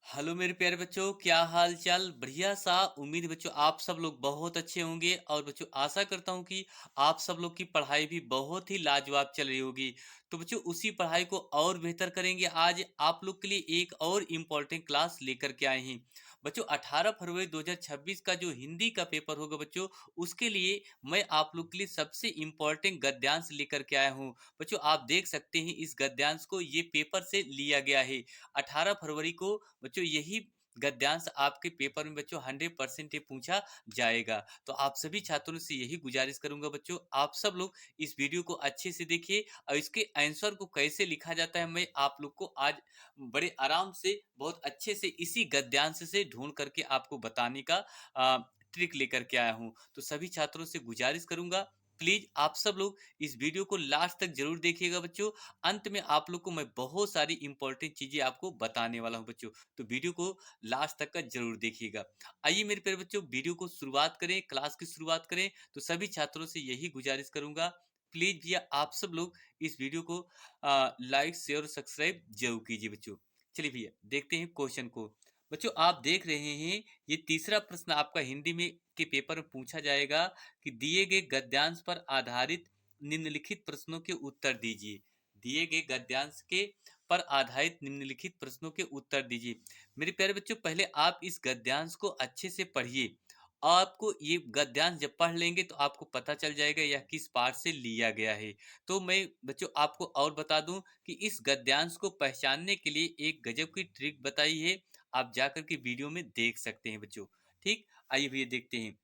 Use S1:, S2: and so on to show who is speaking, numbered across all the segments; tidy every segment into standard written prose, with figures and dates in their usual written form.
S1: Hello मेरे प्यारे बच्चों, क्या हाल चाल। बढ़िया सा। उम्मीद है बच्चों आप सब लोग बहुत अच्छे होंगे और बच्चों आशा करता हूं कि आप सब लोग की पढ़ाई भी बहुत ही लाजवाब चल रही होगी। तो बच्चों उसी पढ़ाई को और बेहतर करेंगे। आज आप लोग के लिए एक और इम्पोर्टेंट क्लास लेकर के आए हैं बच्चों। 18 फरवरी 2026 का जो हिंदी का पेपर होगा बच्चों, उसके लिए मैं आप लोग के लिए सबसे इम्पोर्टेंट गद्यांश लेकर के आया हूँ बच्चों। आप देख सकते हैं इस गद्यांश को, ये पेपर से लिया गया है। 18 फरवरी को बच्चों यही गद्यांश आपके पेपर में बच्चों 100% ये पूछा जाएगा। तो आप सभी छात्रों से यही गुजारिश करूंगा बच्चों, आप सब लोग इस वीडियो को अच्छे से देखिए और इसके आंसर को कैसे लिखा जाता है मैं आप लोग को आज बड़े आराम से बहुत अच्छे से इसी गद्यांश से ढूंढ करके आपको बताने का ट्रिक लेकर के आया हूं। तो सभी छात्रों से गुजारिश करूंगा, प्लीज आप सब लोग इस वीडियो को लास्ट तक जरूर देखिएगा बच्चों। अंत में आप लोग को मैं बहुत सारी इंपॉर्टेंट चीजें आपको बताने वाला हूं बच्चों, तो वीडियो को लास्ट तक का जरूर देखिएगा। आइए मेरे प्यारे बच्चों वीडियो को शुरुआत करें, क्लास की शुरुआत करें। तो सभी छात्रों से यही गुजारिश करूंगा, प्लीज भैया आप सब लोग इस वीडियो को लाइक शेयर और सब्सक्राइब जरूर कीजिए बच्चों। चलिए भैया देखते हैं क्वेश्चन को। बच्चों आप देख रहे हैं ये तीसरा प्रश्न आपका हिंदी में के पेपर में पूछा जाएगा कि दिए गए गद्यांश पर आधारित निम्नलिखित प्रश्नों के उत्तर दीजिए। दिए गए गद्यांश के पर आधारित निम्नलिखित प्रश्नों के उत्तर दीजिए। मेरे प्यारे बच्चों पहले आप इस गद्यांश को अच्छे से पढ़िए। आपको ये गद्यांश जब पढ़ लेंगे तो आपको पता चल जाएगा यह किस पाठ से लिया गया है। तो मैं बच्चों आपको और बता दूं कि इस गद्यांश को पहचानने के लिए एक गजब की ट्रिक बताई है, आप जाकर के वीडियो में देख सकते हैं बच्चों। ठीक, आइए भैया देखते हैं।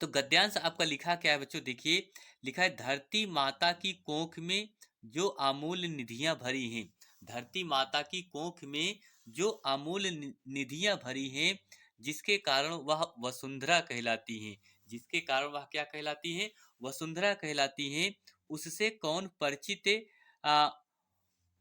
S1: तो गद्यांश आपका लिखा क्या है बच्चों, देखिए लिखा है धरती माता की कोख में जो अमूल्य निधियां भरी हैं। धरती माता की कोख में जो अमूल्य निधियां भरी हैं, जिसके कारण वह वसुंधरा कहलाती हैं। जिसके कारण वह क्या कहलाती हैं? वसुंधरा कहलाती हैं। उससे कौन परिचित आ,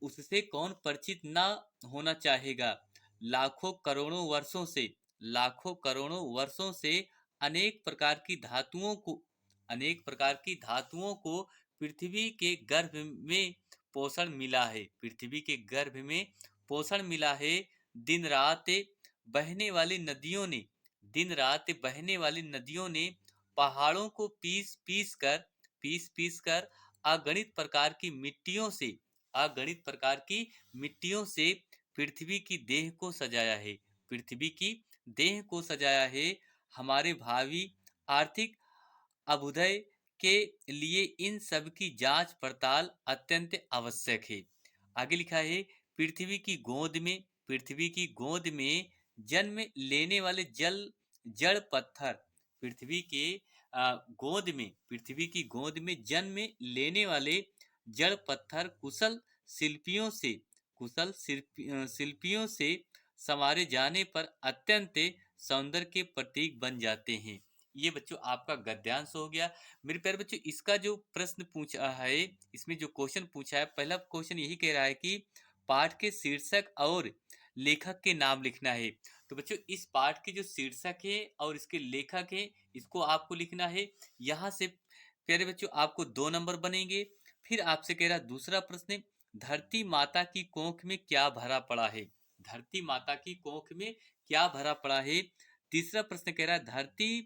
S1: उससे कौन परिचित ना होना चाहेगा। लाखों करोड़ों वर्षों से, लाखों करोड़ों वर्षों से अनेक प्रकार की धातुओं को, अनेक प्रकार की धातुओं को पृथ्वी के गर्भ में पोषण मिला है। पृथ्वी के गर्भ में पोषण मिला है। दिन रात बहने वाली नदियों ने, दिन रात बहने वाली नदियों ने पहाड़ों को पीस पीस कर अगणित प्रकार की मिट्टियों से, अगणित प्रकार की मिट्टियों से पृथ्वी की देह को सजाया है। पृथ्वी की देह को सजाया है। हमारे भावी आर्थिक अभ्युदय के लिए इन सब की जांच पड़ताल अत्यंत आवश्यक है। आगे लिखा है पृथ्वी की गोद में, पृथ्वी की गोद में जन्म लेने वाले जड़ पत्थर, पृथ्वी के गोद में, पृथ्वी की गोद में जन्म लेने वाले जड़ पत्थर शिल्पियों से संवारे जाने पर अत्यंत सौंदर्य के प्रतीक बन जाते हैं। ये बच्चों आपका गद्यांश हो गया। मेरे प्यारे बच्चों इसका जो प्रश्न पूछा है, इसमें जो क्वेश्चन पूछा है, पहला क्वेश्चन यही कह रहा है कि पाठ के शीर्षक और लेखक के नाम लिखना है। तो बच्चों इस पाठ के जो शीर्षक है और इसके लेखक है, इसको आपको लिखना है। यहाँ से प्यारे बच्चों आपको 2 नंबर बनेंगे। फिर आपसे कह रहा दूसरा प्रश्न, धरती माता की कोख में क्या भरा पड़ा है। धरती माता की कोख में क्या भरा पड़ा है। तीसरा प्रश्न कह रहा है धरती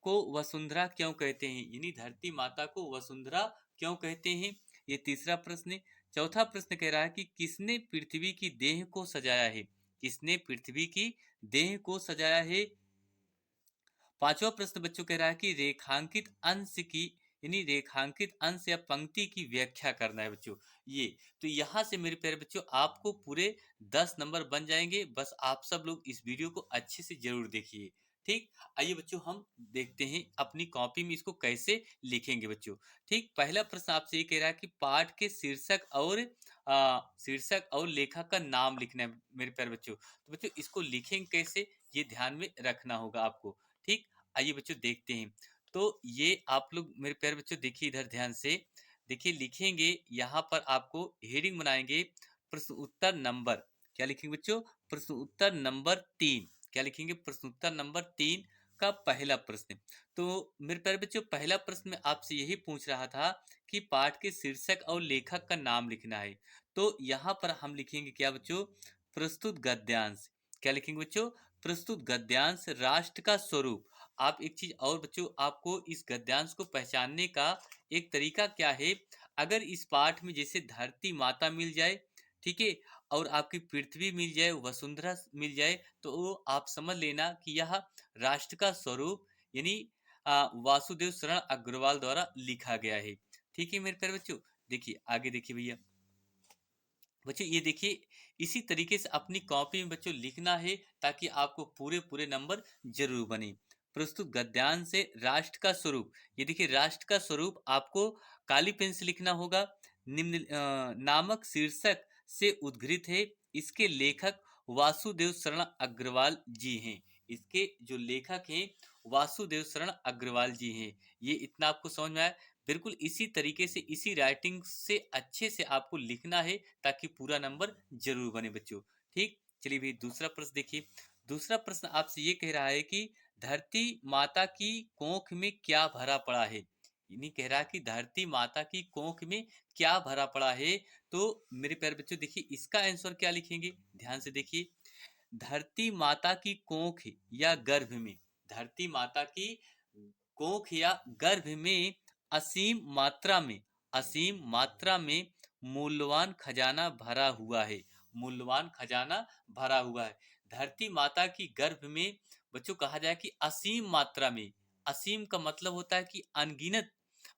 S1: को वसुंधरा क्यों कहते हैं, यानी धरती माता को वसुंधरा क्यों कहते हैं, ये तीसरा प्रश्न। चौथा प्रश्न कह रहा है कि किसने पृथ्वी की देह को सजाया है। किसने पृथ्वी की देह को सजाया है। पांचवा प्रश्न बच्चों कह रहा है कि रेखांकित अंश की, यानी रेखांकित अंश या पंक्ति की व्याख्या करना है बच्चों। ये तो यहाँ से मेरे प्यारे बच्चों आपको पूरे 10 नंबर बन जाएंगे। बस आप सब लोग इस वीडियो को अच्छे से जरूर देखिए। ठीक, आइए बच्चों हम देखते हैं अपनी कॉपी में इसको कैसे लिखेंगे बच्चों। ठीक, पहला प्रश्न आपसे ये कह रहा है कि पाठ के शीर्षक और लेखक का नाम लिखना है मेरे प्यारे बच्चों। तो बच्चों इसको लिखेंगे कैसे, ये ध्यान में रखना होगा आपको। ठीक, आइए बच्चों देखते हैं। तो ये आप लोग मेरे प्यारे बच्चों देखिए इधर ध्यान से देखिए, लिखेंगे यहाँ पर आपको हेडिंग बनाएंगे प्रश्न उत्तर नंबर, क्या लिखेंगे बच्चों, प्रश्न उत्तर नंबर 3। क्या लिखेंगे, प्रश्न उत्तर नंबर 3 का पहला प्रश्न। तो मेरे प्यारे बच्चों पहला प्रश्न में आपसे यही पूछ रहा था कि पाठ के शीर्षक और लेखक का नाम लिखना है। तो यहाँ पर हम लिखेंगे क्या बच्चों, प्रस्तुत गद्यांश। क्या लिखेंगे बच्चों? प्रस्तुत गद्यांश राष्ट्र का स्वरूप। आप एक चीज और बच्चों, आपको इस गद्यांश को पहचानने का एक तरीका क्या है, अगर इस पाठ में जैसे धरती माता मिल जाए, ठीक है, और आपकी पृथ्वी मिल जाए, वसुंधरा मिल जाए, तो वो आप समझ लेना कि यह राष्ट्र का स्वरूप यानी वासुदेव शरण अग्रवाल द्वारा लिखा गया है। ठीक है मेरे प्यारे बच्चों, देखिए आगे देखिए भैया। बच्चों ये देखिए, इसी तरीके से अपनी कॉपी में बच्चों लिखना है ताकि आपको पूरे पूरे नंबर जरूर बने। प्रस्तुत गद्यांश से राष्ट्र का स्वरूप, ये देखिए राष्ट्र का स्वरूप आपको काली पेन से लिखना होगा। निम्न नामक शीर्षक से उद्घृत है। इसके लेखक वासुदेव शरण अग्रवाल जी हैं। इसके जो लेखक हैं वासुदेव शरण अग्रवाल जी हैं। ये इतना आपको समझ में आया? बिल्कुल इसी तरीके से, इसी राइटिंग से अच्छे से आपको लिखना है ताकि पूरा नंबर जरूर बने बच्चों। ठीक, चलिए भी दूसरा प्रश्न देखिए। दूसरा प्रश्न आपसे ये कह रहा है कि धरती माता की कोख में क्या भरा पड़ा है। यानी कह रहा है कि धरती माता की कोख में क्या भरा पड़ा है। तो मेरे प्यारे बच्चों देखिए, इसका आंसर क्या लिखेंगे, ध्यान से देखिए। धरती माता की कोख या गर्भ में, धरती माता की कोख या गर्भ में असीम मात्रा में, असीम मात्रा में मूल्यवान खजाना भरा हुआ है। मूल्यवान खजाना भरा हुआ है। धरती माता की गर्भ में बच्चों कहा जाए कि असीम मात्रा में, असीम का मतलब होता है कि अनगिनत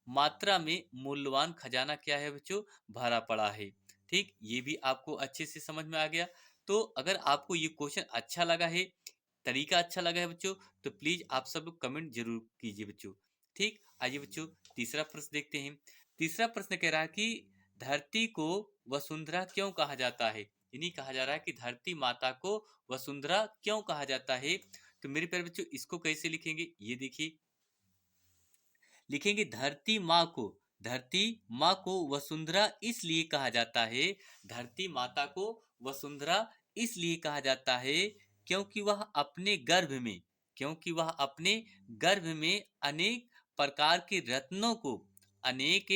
S1: मात्रा में मूल्यवान खजाना क्या है बच्चों, भरा पड़ा है। ठीक, ये भी आपको अच्छे से समझ में आ गया। तो अगर आपको ये क्वेश्चन अच्छा लगा है, तरीका अच्छा लगा है बच्चों, तो प्लीज आप सब लोग कमेंट जरूर कीजिए बच्चों। ठीक, आइए बच्चों तीसरा प्रश्न देखते हैं। तीसरा प्रश्न कह रहा है कि धरती को वसुंधरा क्यों कहा जाता है। यानी कहा जा रहा है कि धरती माता को वसुंधरा क्यों कहा जाता है। तो मेरे प्यारे बच्चों इसको कैसे लिखेंगे, ये देखिए। लिखेंगे धरती माँ को, धरती माँ को वसुंधरा इसलिए कहा जाता है, धरती माता को वसुंधरा इसलिए कहा जाता है क्योंकि वह अपने गर्भ में, क्योंकि वह अपने गर्भ में अनेक प्रकार के रत्नों को, अनेक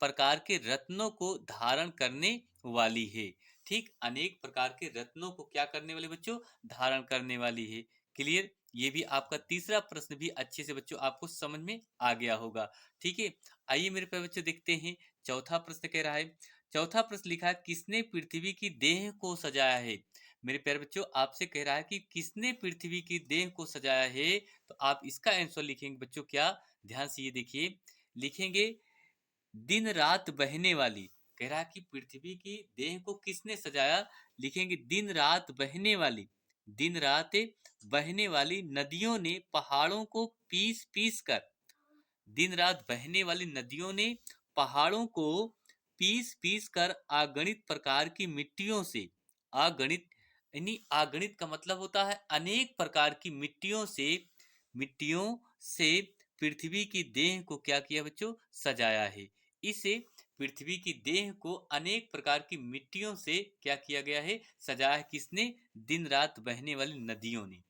S1: प्रकार के रत्नों को धारण करने वाली है। ठीक, अनेक प्रकार के रत्नों को क्या करने वाले बच्चों, धारण करने वाली है। क्लियर, ये भी आपका तीसरा प्रश्न भी अच्छे से बच्चों आपको समझ में आ गया होगा। ठीक है, आइए मेरे प्यारे बच्चों देखते हैं चौथा प्रश्न कह रहा है। चौथा प्रश्न लिखा है किसने पृथ्वी की देह को सजाया है। मेरे प्यारे बच्चों आपसे कह रहा है कि किसने पृथ्वी की देह को सजाया है। तो आप इसका आंसर लिखेंगे बच्चों क्या, ध्यान से ये देखिए। लिखेंगे दिन रात बहने वाली, कह रहा है कि पृथ्वी की देह को किसने सजाया। लिखेंगे दिन रात बहने वाली, दिन रात बहने वाली नदियों ने पहाड़ों को पीस पीस कर, दिन रात बहने वाली नदियों ने पहाड़ों को पीस पीस कर अगणित प्रकार की मिट्टियों से, अगणित यानी अगणित का मतलब होता है अनेक प्रकार की मिट्टियों से, मिट्टियों से पृथ्वी की देह को क्या किया बच्चों, सजाया है। इसे पृथ्वी की देह को अनेक प्रकार की मिट्टियों से क्या किया गया है, सजाया है। किसने, दिन रात बहने वाली नदियों ने।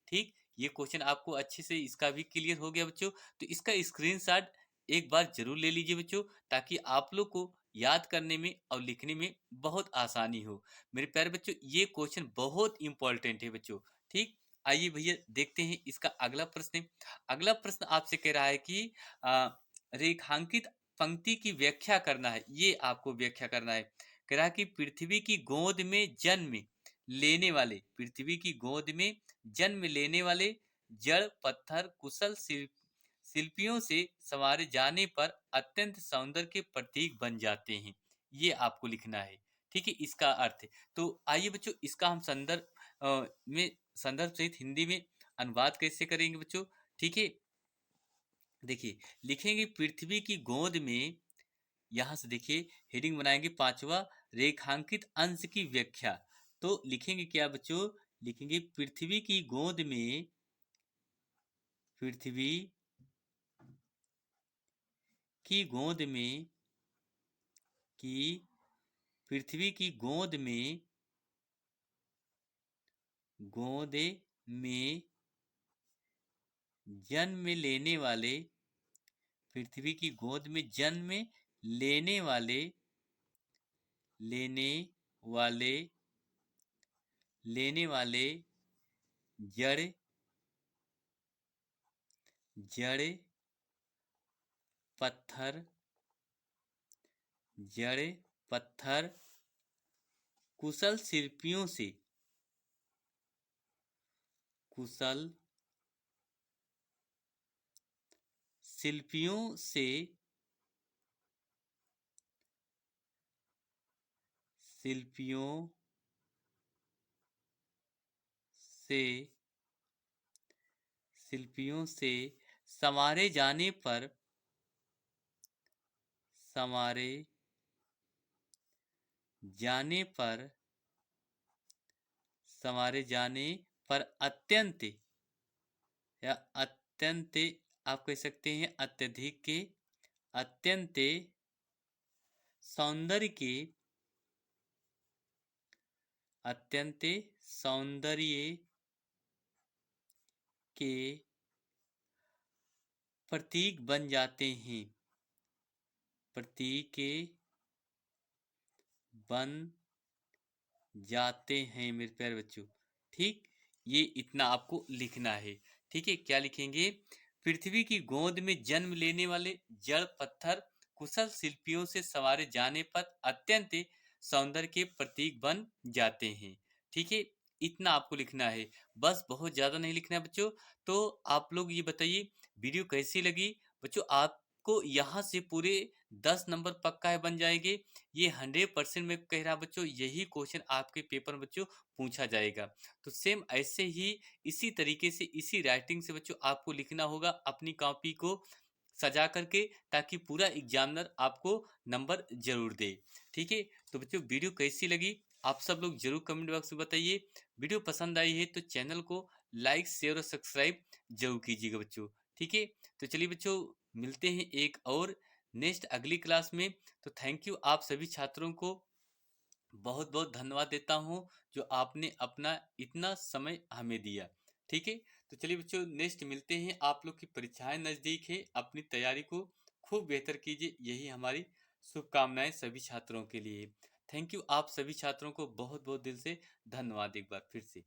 S1: ठीक, ये क्वेश्चन आपको अच्छे से इसका भी क्लियर हो गया बच्चों। तो इसका स्क्रीनशॉट एक बार जरूर ले लीजिए बच्चों, ताकि आप लोग को याद करने में और लिखने में बहुत आसानी हो। मेरे प्यारे बच्चों ये क्वेश्चन बहुत इंपॉर्टेंट है बच्चों। ठीक, आइए भैया देखते हैं इसका अगला प्रश्न। अगला प्रश्न आपसे कह रहा है कि रेखांकित पंक्ति की व्याख्या करना है। ये आपको व्याख्या करना है। कह रहा है कि पृथ्वी की गोद में जन्म लेने वाले, पृथ्वी की गोद में जन्म लेने वाले जड़ पत्थर कुशल शिल्पियों से संवारे जाने पर अत्यंत सौंदर्य के प्रतीक बन जाते हैं। ये आपको लिखना है। ठीक है, इसका अर्थ है। तो आइए बच्चों इसका हम में संदर्भ सहित हिंदी में अनुवाद कैसे करेंगे बच्चों। ठीक है, देखिए लिखेंगे पृथ्वी की गोद में, यहां से देखिए हेडिंग बनाएंगे पांचवा, रेखांकित अंश की व्याख्या। तो लिखेंगे क्या बच्चों, लिखेंगे पृथ्वी की गोद में, पृथ्वी की गोद में, की पृथ्वी की गोद में, गोद में जन्म लेने वाले, पृथ्वी की गोद में जन्म लेने वाले, लेने वाले, लेने वाले जड़, जड़, पत्थर, जड़, पत्थर, कुशल शिल्पियों से, कुशल शिल्पियों से, शिल्पियों से, शिल्पियों से संवारे जाने पर, संवारे जाने पर, संवारे जाने पर अत्यंत, या अत्यंत, आप कह सकते हैं अत्यधिक के, अत्यंत सौंदर्य के, अत्यंत सौंदर्य के प्रतीक बन जाते हैं, प्रतीक बन जाते हैं मेरे प्यारे बच्चों। ठीक, ये इतना आपको लिखना है। ठीक है, क्या लिखेंगे? पृथ्वी की गोद में जन्म लेने वाले जड़ पत्थर कुशल शिल्पियों से संवारे जाने पर अत्यंत सौंदर्य के प्रतीक बन जाते हैं। ठीक है, इतना आपको लिखना है, बस बहुत ज्यादा नहीं लिखना है बच्चों। तो आप लोग ये बताइए वीडियो कैसी लगी बच्चों। आपको यहाँ से पूरे 10 नंबर पक्का है बन जाएंगे। ये 100% में कह रहा बच्चों, यही क्वेश्चन आपके पेपर में बच्चों पूछा जाएगा। तो सेम ऐसे ही इसी तरीके से इसी राइटिंग से बच्चों आपको लिखना होगा अपनी कॉपी को सजा करके, ताकि पूरा एग्जामिनर आपको नंबर जरूर दे। ठीक है, तो बच्चों वीडियो कैसी लगी आप सब लोग जरूर कमेंट बॉक्स में बताइए। वीडियो पसंद आई है तो चैनल को लाइक शेयर और सब्सक्राइब जरूर कीजिएगा बच्चों। ठीक है, तो चलिए बच्चों मिलते हैं एक और नेक्स्ट अगली क्लास में। तो थैंक यू, आप सभी छात्रों को बहुत बहुत धन्यवाद देता हूं जो आपने अपना इतना समय हमें दिया। ठीक है, तो चलिए बच्चों नेक्स्ट मिलते हैं। आप लोग की परीक्षाएं नजदीक है, अपनी तैयारी को खूब बेहतर कीजिए, यही हमारी शुभकामनाएं सभी छात्रों के लिए। थैंक यू, आप सभी छात्रों को बहुत बहुत दिल से धन्यवाद एक बार फिर से।